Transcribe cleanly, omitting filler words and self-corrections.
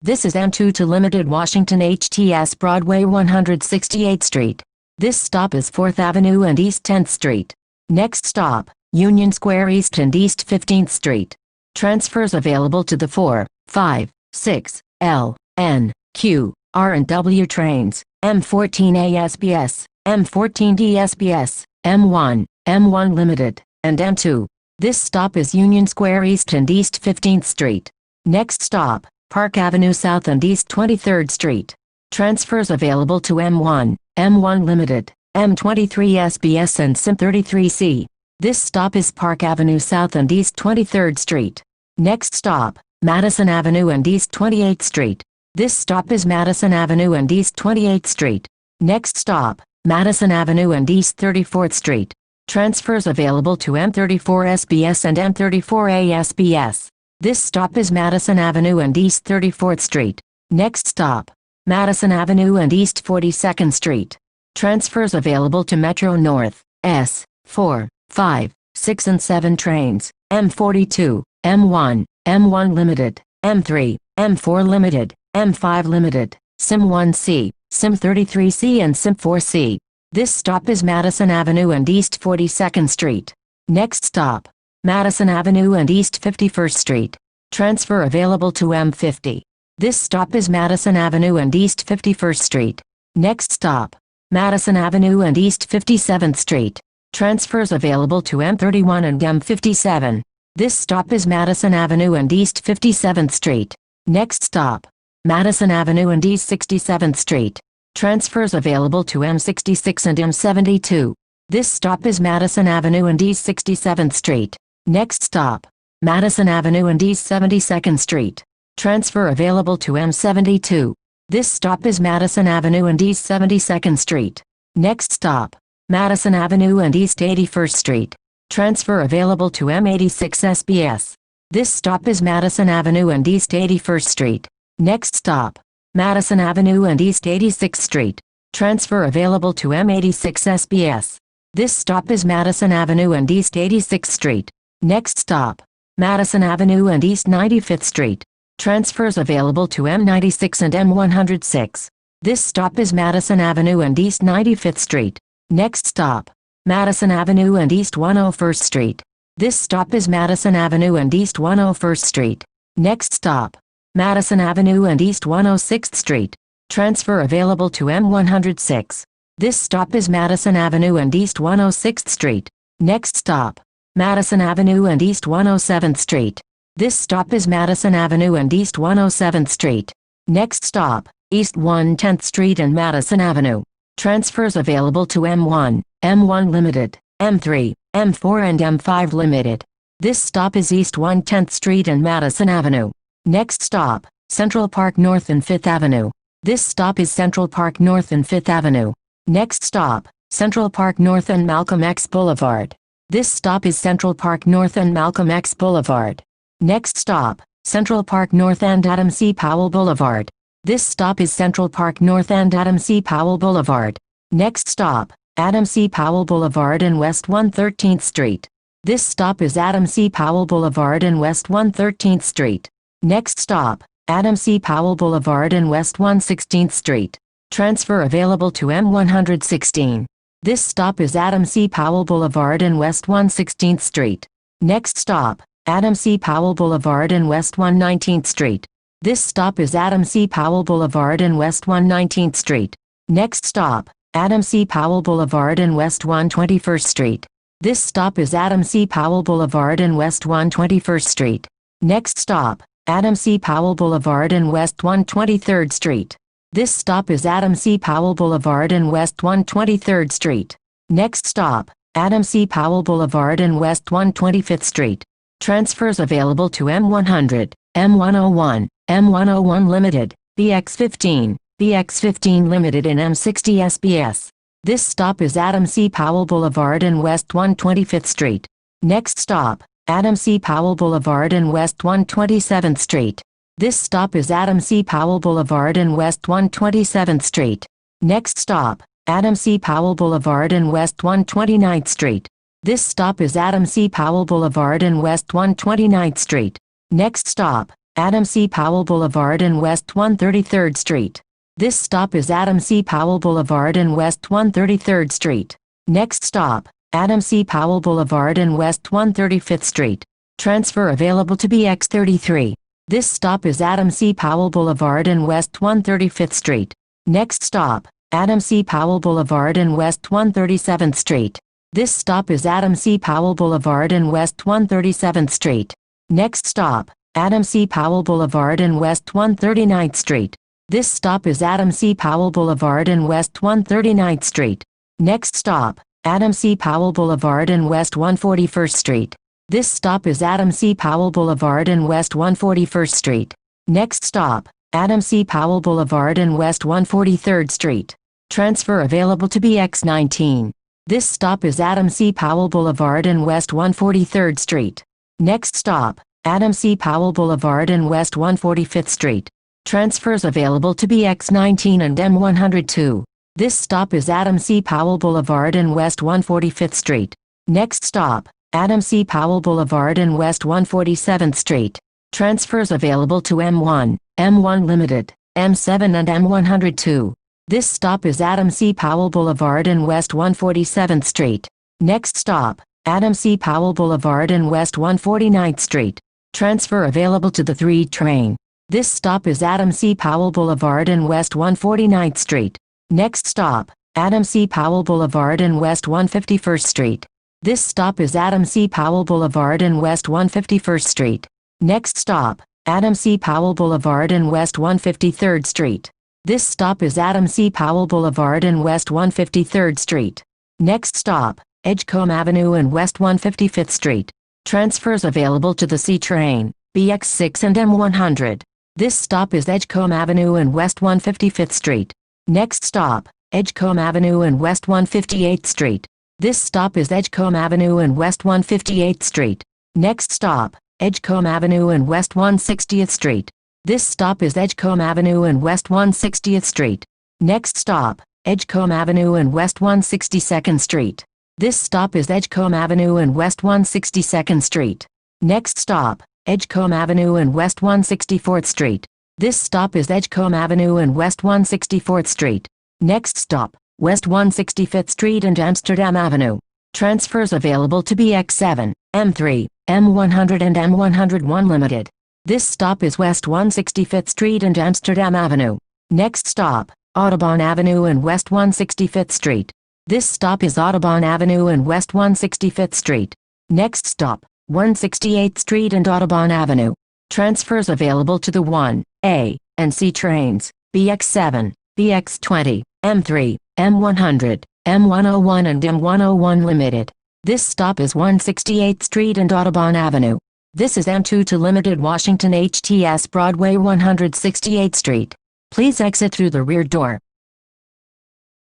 This is M2 to Limited Washington HTS Broadway 168th Street. This stop is 4th Avenue and East 10th Street. Next stop, Union Square East and East 15th Street. Transfers available to the 4, 5, 6, L, N, Q, R and W trains, M14A SBS, M14D SBS, M1, M1 Limited, and M2. This stop is Union Square East and East 15th Street. Next stop, Park Avenue South and East 23rd Street. Transfers available to M1, M1 Limited, M23 SBS and SIM33C. This stop is Park Avenue South and East 23rd Street. Next stop, Madison Avenue and East 28th Street. This stop is Madison Avenue and East 28th Street. Next stop, Madison Avenue and East 34th Street. Transfers available to M34 SBS and M34A SBS. This stop is Madison Avenue and East 34th Street. Next stop, Madison Avenue and East 42nd Street. Transfers available to Metro North, S, 4, 5, 6 and 7 trains, M42, M1, M1 Limited, M3, M4 Limited, M5 Limited, SIM1C, SIM33C and SIM4C. This stop is Madison Avenue and East 42nd Street. Next stop, Madison Avenue and East 51st Street. Transfer available to M50. This stop is Madison Avenue and East 51st Street. Next stop, Madison Avenue and East 57th Street. Transfers available to M31 and M57. This stop is Madison Avenue and East 57th Street. Next stop, Madison Avenue and East 67th Street. Transfers available to M66 and M72. This stop is Madison Avenue and East 67th Street. Next stop, Madison Avenue and East 72nd Street. Transfer available to M72. This stop is Madison Avenue and East 72nd Street. Next stop, Madison Avenue and East 81st Street. Transfer available to M86 SBS. This stop is Madison Avenue and East 81st Street. Next stop, Madison Avenue and East 86th Street. Transfer available to M86 SBS. This stop is Madison Avenue and East 86th Street. Next stop, Madison Avenue and East 95th Street. Transfers available to M96 and M106. This stop is Madison Avenue and East 95th Street. Next stop, Madison Avenue and East 101st Street. This stop is Madison Avenue and East 101st Street. Next stop, Madison Avenue and East 106th Street. Transfer available to M106. This stop is Madison Avenue and East 106th Street. Next stop, Madison Avenue and East 107th Street. This stop is Madison Avenue and East 107th Street. Next stop, East 110th Street and Madison Avenue. Transfers available to M1, M1 Limited, M3, M4 and M5 Limited. This stop is East 110th Street and Madison Avenue. Next stop, Central Park North and 5th Avenue. This stop is Central Park North and 5th Avenue. Next stop, Central Park North and Malcolm X Boulevard. This stop is Central Park North and Malcolm X Boulevard. Next stop, Central Park North and Adam C. Powell Boulevard. This stop is Central Park North and Adam C. Powell Boulevard. Next stop, Adam C. Powell Boulevard and West 113th Street. This stop is Adam C. Powell Boulevard and West 113th Street. Next stop, Adam C. Powell Boulevard and West 116th Street. Transfer available to M116. This stop is Adam C. Powell Boulevard and West 116th Street. Next stop, Adam C. Powell Boulevard and West 119th Street. This stop is Adam C. Powell Boulevard and West 119th Street. Next stop, Adam C. Powell Boulevard and West 121st Street. This stop is Adam C. Powell Boulevard and West 121st Street. Next stop, Adam C. Powell Boulevard and West 123rd Street. This stop is Adam C. Powell Boulevard and West 123rd Street. Next stop, Adam C. Powell Boulevard and West 125th Street. Transfers available to M100, M101, M101 Limited, BX15, BX15 Limited and M60 SBS. This stop is Adam C. Powell Boulevard and West 125th Street. Next stop, Adam C. Powell Boulevard and West 127th Street. This stop is Adam C. Powell Boulevard and West 127th Street. Next stop, Adam C. Powell Boulevard and West 129th Street. This stop is Adam C. Powell Boulevard and West 129th Street. Next stop, Adam C. Powell Boulevard and West 133rd Street. This stop is Adam C. Powell Boulevard and West 133rd Street. Next stop, Adam C. Powell Boulevard and West 135th Street. Transfer available to BX33. This stop is Adam C. Powell Boulevard and West 135th Street. Next stop, Adam C. Powell Boulevard and West 137th Street. This stop is Adam C. Powell Boulevard and West 137th Street. Next stop, Adam C. Powell Boulevard and West 139th Street. This stop is Adam C. Powell Boulevard and West 139th Street. Next stop, Adam C. Powell Boulevard and West 141st Street. This stop is Adam C. Powell Boulevard and West 141st Street. Next stop, Adam C. Powell Boulevard and West 143rd Street. Transfer available to BX19. This stop is Adam C. Powell Boulevard and West 143rd Street. Next stop, Adam C. Powell Boulevard and West 145th Street. Transfers available to BX19 and M102. This stop is Adam C. Powell Boulevard and West 145th Street. Next stop, Adam C. Powell Boulevard and West 147th Street. Transfers available to M1, M1 Limited, M7 and M102. This stop is Adam C. Powell Boulevard and West 147th Street. Next stop, Adam C. Powell Boulevard and West 149th Street. Transfer available to the 3 train. This stop is Adam C. Powell Boulevard and West 149th Street. Next stop, Adam C. Powell Boulevard and West 151st Street. This stop is Adam C. Powell Boulevard and West 151st Street. Next stop, Adam C. Powell Boulevard and West 153rd Street. This stop is Adam C. Powell Boulevard and West 153rd Street. Next stop, Edgecombe Avenue and West 155th Street. Transfers available to the C train, BX6 and M100. This stop is Edgecombe Avenue and West 155th Street. Next stop, Edgecombe Avenue and West 158th Street. This stop is Edgecombe Avenue and West 158th Street. Next stop, Edgecombe Avenue and West 160th Street. This stop is Edgecombe Avenue and West 160th Street. Next stop, Edgecombe Avenue and West 162nd Street. This stop is Edgecombe Avenue and West 162nd Street. Next stop, Edgecombe Avenue and West 164th Street. This stop is Edgecombe Avenue and West 164th Street. Next stop, West 165th Street and Amsterdam Avenue. Transfers available to BX7, M3, M100 and M101 Limited. This stop is West 165th Street and Amsterdam Avenue. Next stop, Audubon Avenue and West 165th Street. This stop is Audubon Avenue and West 165th Street. Next stop, 168th Street and Audubon Avenue. Transfers available to the 1A and C trains, BX7, BX20, M3, M100, M101 and M101 Limited. This stop is 168th Street and Audubon Avenue. This is M2 to Limited Washington HTS Broadway 168th Street. Please exit through the rear door.